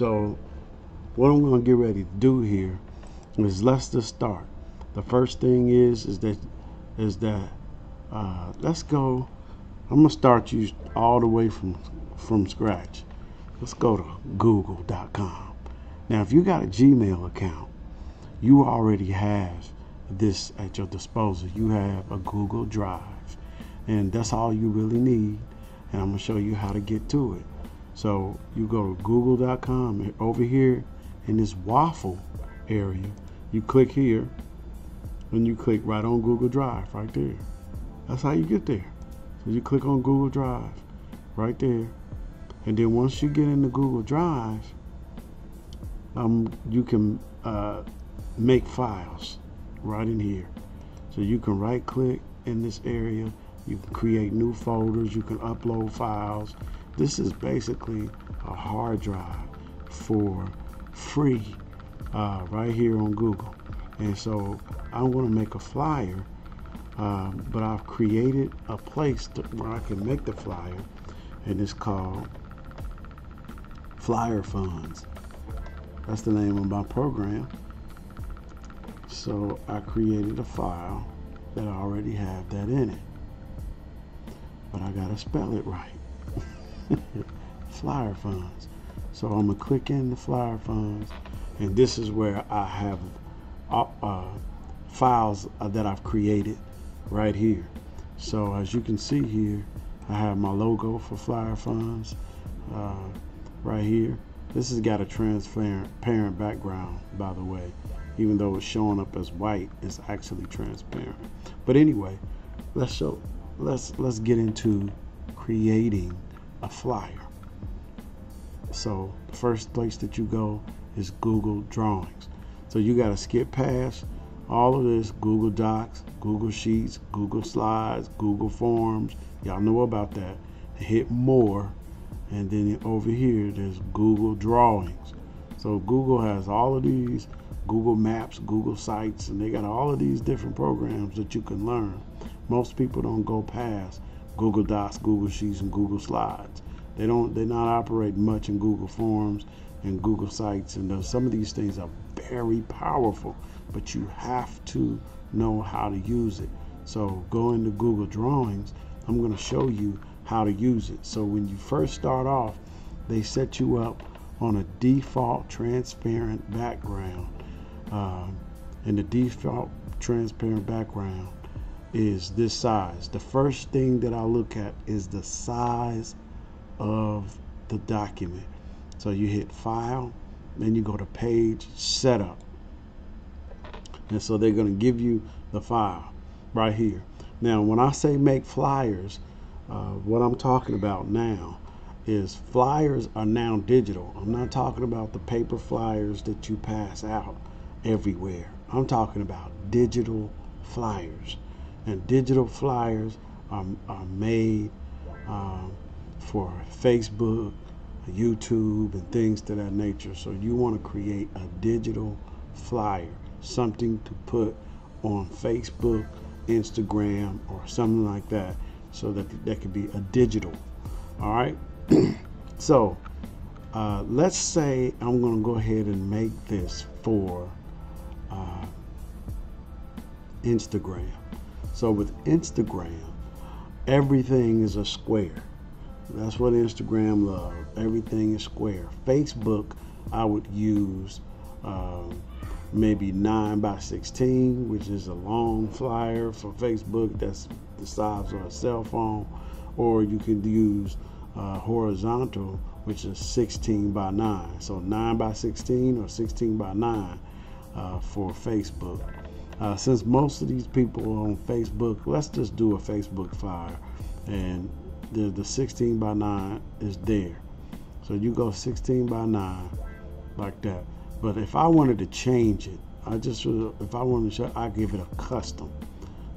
So what I'm going to get ready to do here is let's just start. The first thing is that let's go. I'm gonna start you all the way from scratch. Let's go to google.com. Now, if you got a Gmail account, you already have this at your disposal. You have a Google Drive, and that's all you really need. And I'm gonna show you how to get to it. So you go to google.com. Over here in this waffle area, you click here, and you click right on Google Drive right there. That's how you get there. So you click on Google Drive right there, and then once you get into Google Drive, you can make files right in here. So you can right click in this area, you can create new folders, you can upload files. This is basically a hard drive for free right here on Google. And so I'm going to make a flyer, but I've created a place where I can make the flyer, and it's called Fundz. That's the name of my program. So I created a file that I already have that in it, but I gotta spell it right. Fundz. So I'm gonna click in the Fundz, and this is where I have files that I've created right here. So as you can see here, I have my logo for Fundz right here. This has got a transparent background, by the way. Even though it's showing up as white, it's actually transparent. But anyway, let's get into creating a flyer. So the first place that you go is Google Drawings. So you got to skip past all of this: Google Docs, Google Sheets, Google Slides, Google Forms. Y'all know about that. Hit more, and then over here there's Google Drawings. So Google has all of these: Google Maps, Google Sites, and they got all of these different programs that you can learn. Most people don't go past Google Docs, Google Sheets, and Google Slides. They're not operating much in Google Forms and Google Sites, and some of these things are very powerful, but you have to know how to use it. So go into Google Drawings. I'm going to show you how to use it. So when you first start off, they set you up on a default transparent background, and the default transparent background is this size. The first thing that I look at is the size of the document. So you hit File, then you go to Page Setup, and so they're going to give you the file right here. Now when I say make flyers, what I'm talking about now is flyers are now digital. I'm not talking about the paper flyers that you pass out everywhere. I'm talking about digital flyers, and digital flyers are made for Facebook, YouTube, and things to that nature. So you want to create a digital flyer, something to put on Facebook, Instagram, or something like that, so that could be a digital. All right. So let's say I'm going to go ahead and make this for Instagram. So with Instagram, everything is a square. That's what Instagram loves. Everything is square. Facebook, I would use maybe 9x16, which is a long flyer for Facebook. That's the size of a cell phone. Or you could use horizontal, which is 16x9. So 9x16 or 16x9 for Facebook. Since most of these people are on Facebook, let's just do a Facebook flyer, and the 16x9 is there. So you go 16x9 like that. But if I wanted to change it, if I wanted to show, I give it a custom.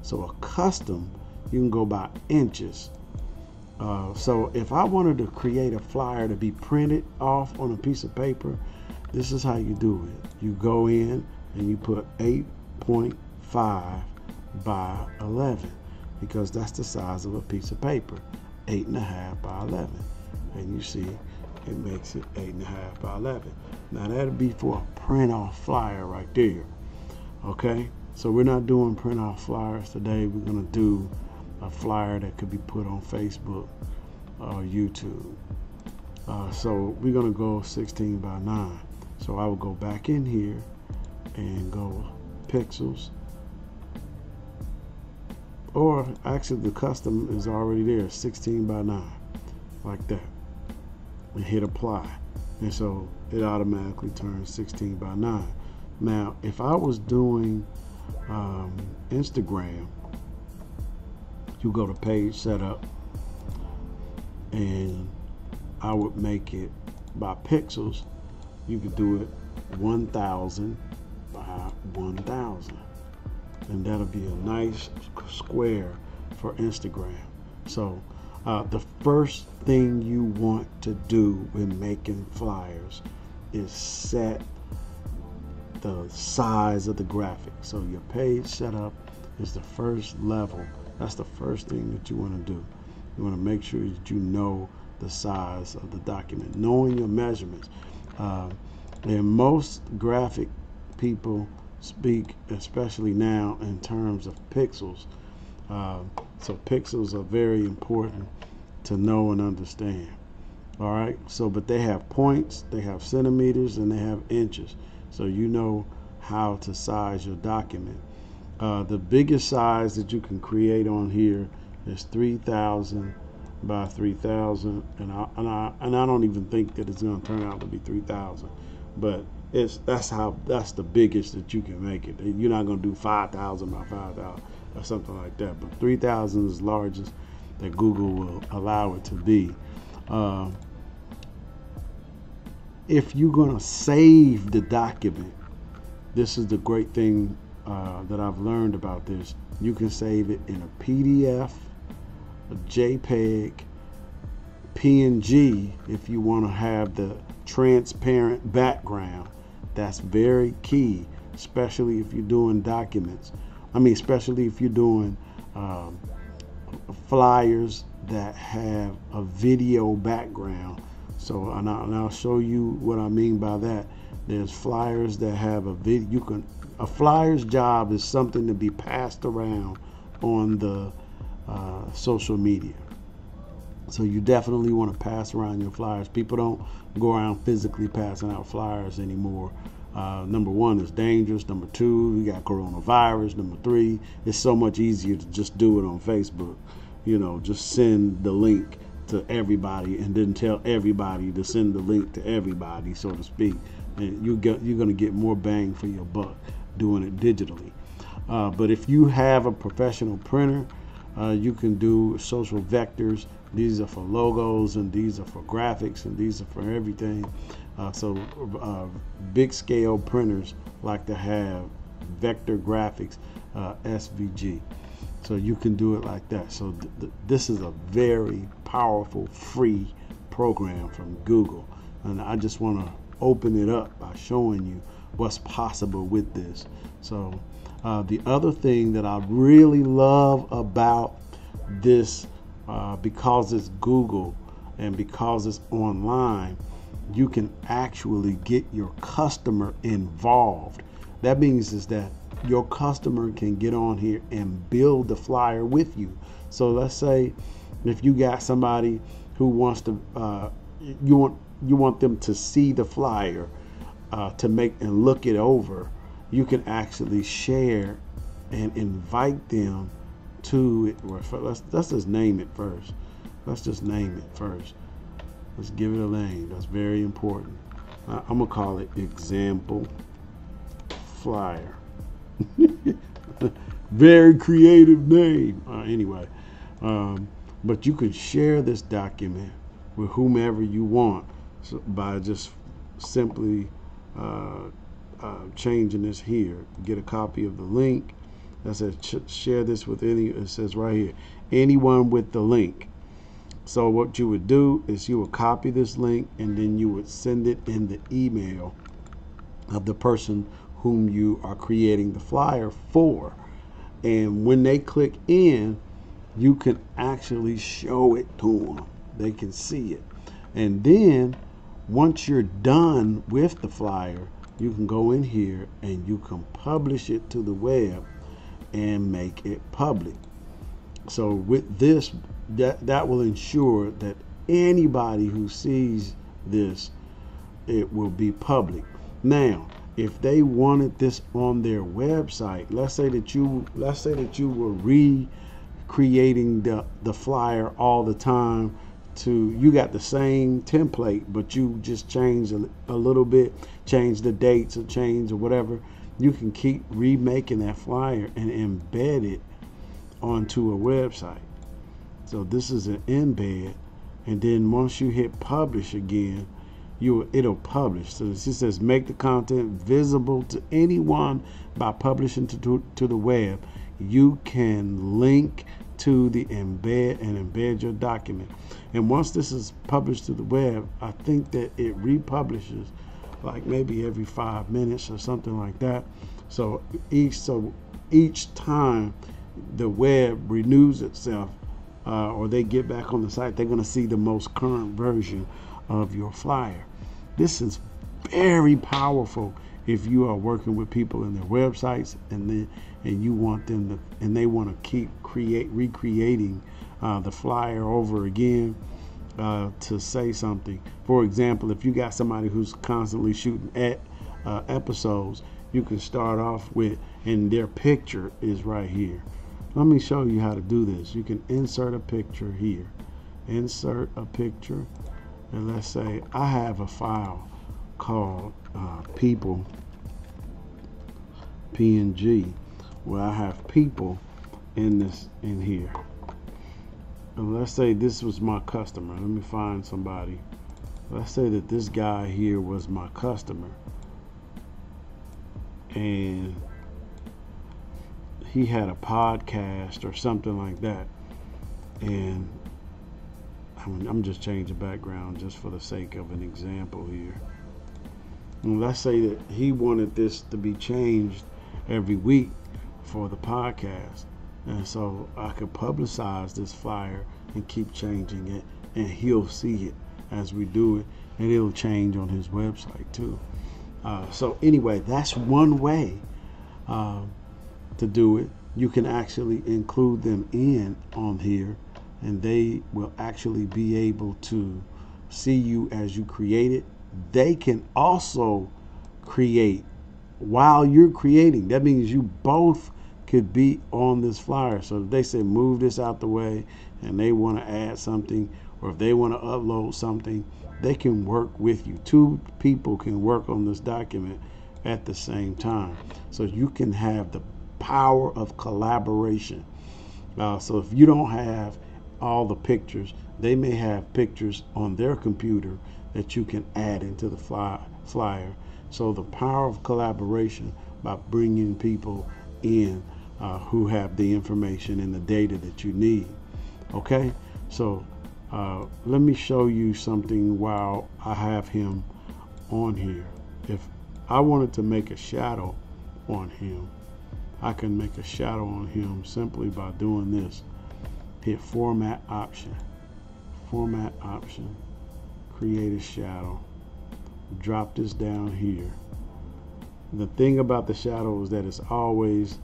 So a custom, you can go by inches. So if I wanted to create a flyer to be printed off on a piece of paper, this is how you do it. You go in and you put 8.5 by 11, because that's the size of a piece of paper, 8.5 by 11. And you see, it makes it 8.5 by 11. Now that'll be for a print off flyer right there. Okay, so we're not doing print off flyers today. We're gonna do a flyer that could be put on Facebook or YouTube. So we're gonna go 16 by 9. So I will go back in here and go pixels, or actually the custom is already there, 16 by 9, like that, and hit apply, and so it automatically turns 16 by 9. Now if I was doing Instagram, you go to page setup and I would make it by pixels. You could do it 1000 by 1000, and that'll be a nice square for Instagram. So the first thing you want to do when making flyers is set the size of the graphic. So your page setup is the first level. That's the first thing that you want to do. You want to make sure that you know the size of the document, knowing your measurements. And most graphic people speak, especially now, in terms of pixels. So pixels are very important to know and understand. All right. So, but they have points, they have centimeters, and they have inches. So you know how to size your document. The biggest size that you can create on here is 3000 by 3000, and I don't even think that it's going to turn out to be 3000, but that's the biggest that you can make it. You're not going to do 5000 by 5000 or something like that, but 3000 is the largest that Google will allow it to be. If you're going to save the document, this is the great thing that I've learned about this. You can save it in a PDF, a JPEG, PNG if you want to have the transparent background. That's very key, especially if you're doing documents. Especially if you're doing flyers that have a video background. So, and I'll show you what I mean by that. There's flyers that have a video. A flyer's job is something to be passed around on the social media. So you definitely want to pass around your flyers. People don't go around physically passing out flyers anymore. Number one, it's dangerous. Number two, you got coronavirus. Number three, it's so much easier to just do it on Facebook. You know, just send the link to everybody and then tell everybody to send the link to everybody, so to speak. And you're going to get more bang for your buck doing it digitally. But if you have a professional printer, you can do social vectors. These are for logos, and these are for graphics, and these are for everything. So big scale printers like to have vector graphics, SVG. So you can do it like that. So this is a very powerful free program from Google, and I just want to open it up by showing you what's possible with this. So the other thing that I really love about this, because it's Google and because it's online, you can actually get your customer involved. That means is that your customer can get on here and build the flyer with you. So let's say if you got somebody who wants to, you want them to see the flyer, to make and look it over, you can actually share and invite them to it. Let's just name it first. Let's just name it first. Let's give it a name. That's very important. I'm gonna call it example flyer. Very creative name. Anyway, but you can share this document with whomever you want, so by just simply changing this here. Get a copy of the link that says share this with any. It says right here, anyone with the link. So what you would do is you would copy this link, and then you would send it in the email of the person whom you are creating the flyer for. And when they click in, you can actually show it to them. They can see it. And then once you're done with the flyer, you can go in here and you can publish it to the web and make it public. So with this, that will ensure that anybody who sees this, it will be public. Now, if they wanted this on their website, let's say that you were recreating the flyer all the time, you got the same template, but you just change a little bit, change the dates or change or whatever, you can keep remaking that flyer and embed it onto a website. So this is an embed, and then once you hit publish again, it'll publish. So it says make the content visible to anyone by publishing to the web. You can link to the embed your document. And once this is published to the web, I think that it republishes like maybe every 5 minutes or something like that. So each time the web renews itself, or they get back on the site, they're going to see the most current version of your flyer. This is very powerful if you are working with people in their websites and you want them to, and they want to keep recreating the flyer over again to say something. For example, if you got somebody who's constantly shooting episodes, you can start off with, and their picture is right here. Let me show you how to do this. You can insert a picture here. Insert a picture, and let's say I have a file called people PNG, where I have people in here. And let's say this was my customer. Let me find somebody. Let's say that this guy here was my customer, and he had a podcast or something like that. And I'm just changing background just for the sake of an example here. And let's say that he wanted this to be changed every week for the podcast. And so I could publicize this flyer and keep changing it, and he'll see it as we do it, and it'll change on his website too. So anyway, that's one way to do it. You can actually include them in on here, and they will actually be able to see you as you create it. They can also create while you're creating. That means you both could be on this flyer. So if they say move this out the way and they want to add something, or if they want to upload something, they can work with you. Two people can work on this document at the same time. So you can have the power of collaboration. So if you don't have all the pictures, they may have pictures on their computer that you can add into the flyer. So the power of collaboration by bringing people in who have the information and the data that you need. Okay, so let me show you something while I have him on here. If I wanted to make a shadow on him, I can make a shadow on him simply by doing this. Hit format option, create a shadow, drop this down here. The thing about the shadow is that it's always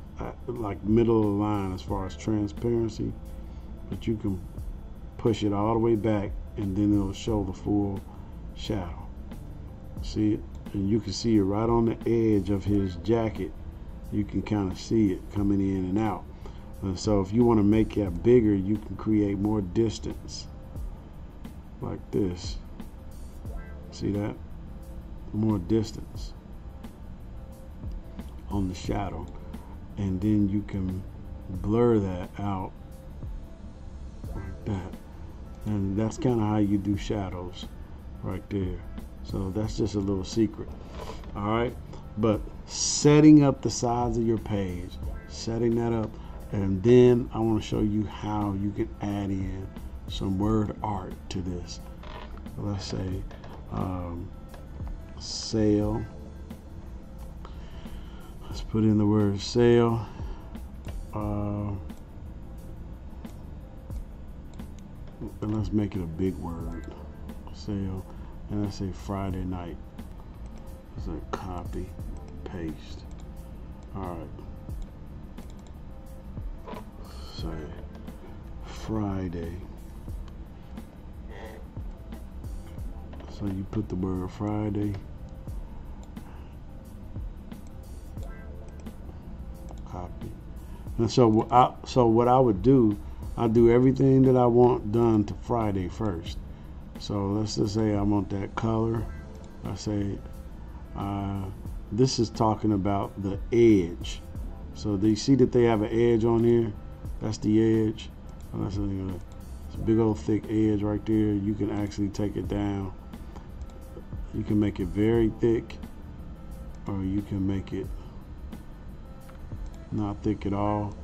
like middle of the line as far as transparency, but you can push it all the way back and then it'll show the full shadow. See it? And you can see it right on the edge of his jacket. You can kind of see it coming in and out. And so if you want to make it bigger, you can create more distance like this. See that? More distance on the shadow, and then you can blur that out like that. And that's kind of how you do shadows right there. So that's just a little secret. All right, but setting up the size of your page, setting that up, and then I want to show you how you can add in some word art to this. Let's say sale. Let's put in the word sale. And let's make it a big word, sale. and I say Friday night. It's a copy, paste. All right. Say Friday. So you put the word Friday. Copy. And so what I would do, I do everything that I want done to Friday first. So let's just say I want that color. I say this is talking about the edge. So they see that they have an edge on here. That's the edge. That's a big old thick edge right there. You can actually take it down. You can make it very thick, or you can make it not thick at all,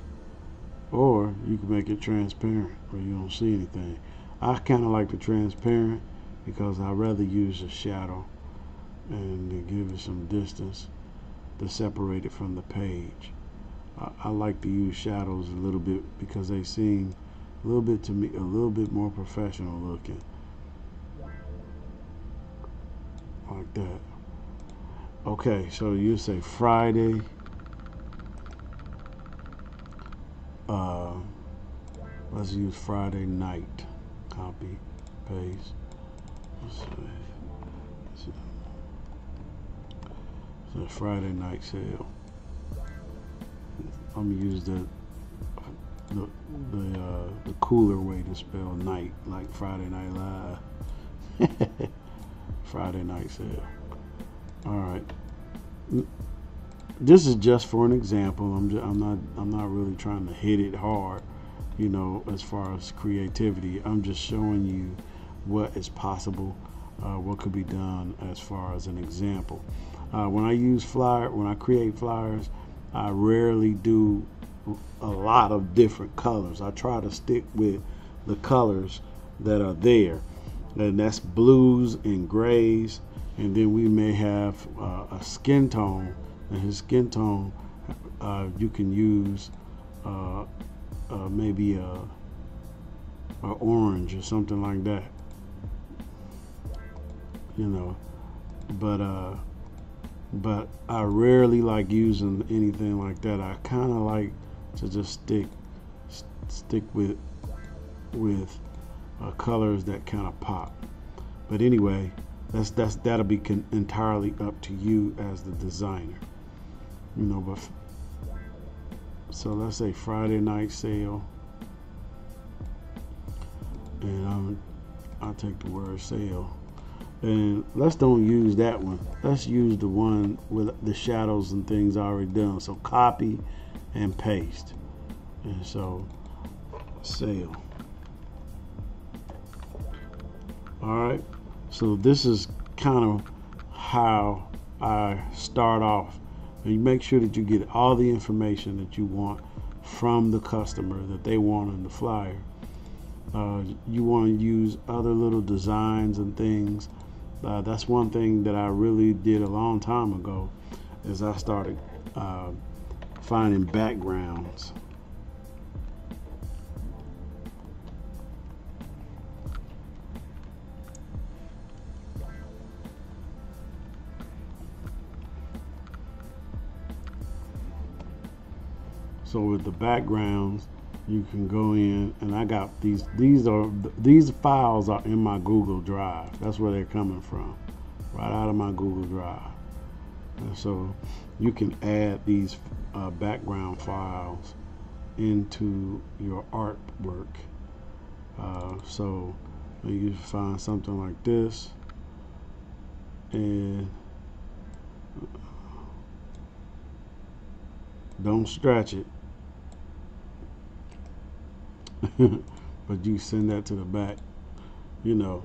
or you can make it transparent where you don't see anything. I kind of like the transparent because I'd rather use a shadow and to give it some distance to separate it from the page. I like to use shadows a little bit because they seem a little bit to me a little bit more professional looking, like that. Okay, so you say Friday. Let's use Friday night. Copy, paste. So Friday night sale. I'm gonna use the cooler way to spell night, like Friday Night Live. Friday night sale. All right. This is just for an example. I'm not really trying to hit it hard, you know, as far as creativity. I'm just showing you what is possible, what could be done as far as an example. When I create flyers, I rarely do a lot of different colors. I try to stick with the colors that are there, and that's blues and grays, and then we may have a skin tone, and his skin tone you can use maybe a orange or something like that, you know, but I rarely like using anything like that. I kind of like to just stick with colors that kind of pop. But anyway, that'll be entirely up to you as the designer, you know. But so let's say Friday night sale, and I'll take the word sale. And let's don't use that one. Let's use the one with the shadows and things already done. So copy and paste. And so sale. All right. So this is kind of how I start off. And you make sure that you get all the information that you want from the customer that they want on the flyer. You want to use other little designs and things. That's one thing that I really did a long time ago, is I started finding backgrounds. So with the backgrounds, you can go in, and I got these files are in my Google Drive. That's where they're coming from, right out of my Google Drive. And so you can add these background files into your artwork. So you find something like this, and don't stretch it. But you send that to the back, you know.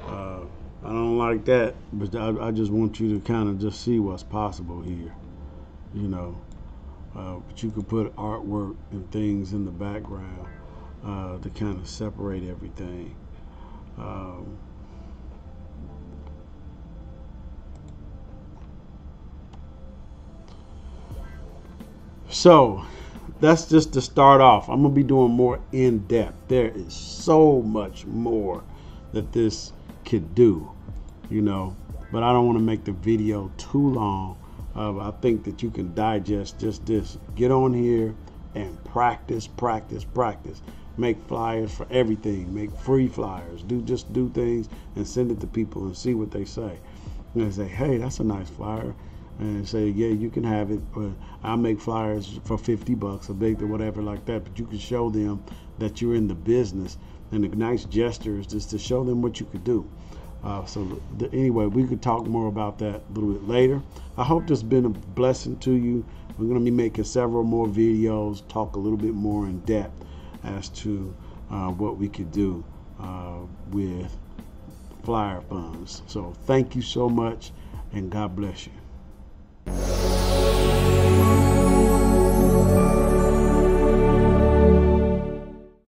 I don't like that, but I just want you to kind of just see what's possible here, you know. But you could put artwork and things in the background to kind of separate everything. So that's just to start off. I'm gonna be doing more in depth. There is so much more that this could do. you know, but I don't want to make the video too long. I think that you can digest just this. Get on here and practice. Make flyers for everything. Make free flyers. Just do things and send it to people and see what they say. And they say, hey, that's a nice flyer. And say, yeah, you can have it. I'll make flyers for $50 a big or whatever like that. But you can show them that you're in the business. And the nice gesture is just to show them what you could do. Anyway, we could talk more about that a little bit later. I hope this has been a blessing to you. We're going to be making several more videos, talk a little bit more in depth as to what we could do with flyer funds. So thank you so much, and God bless you.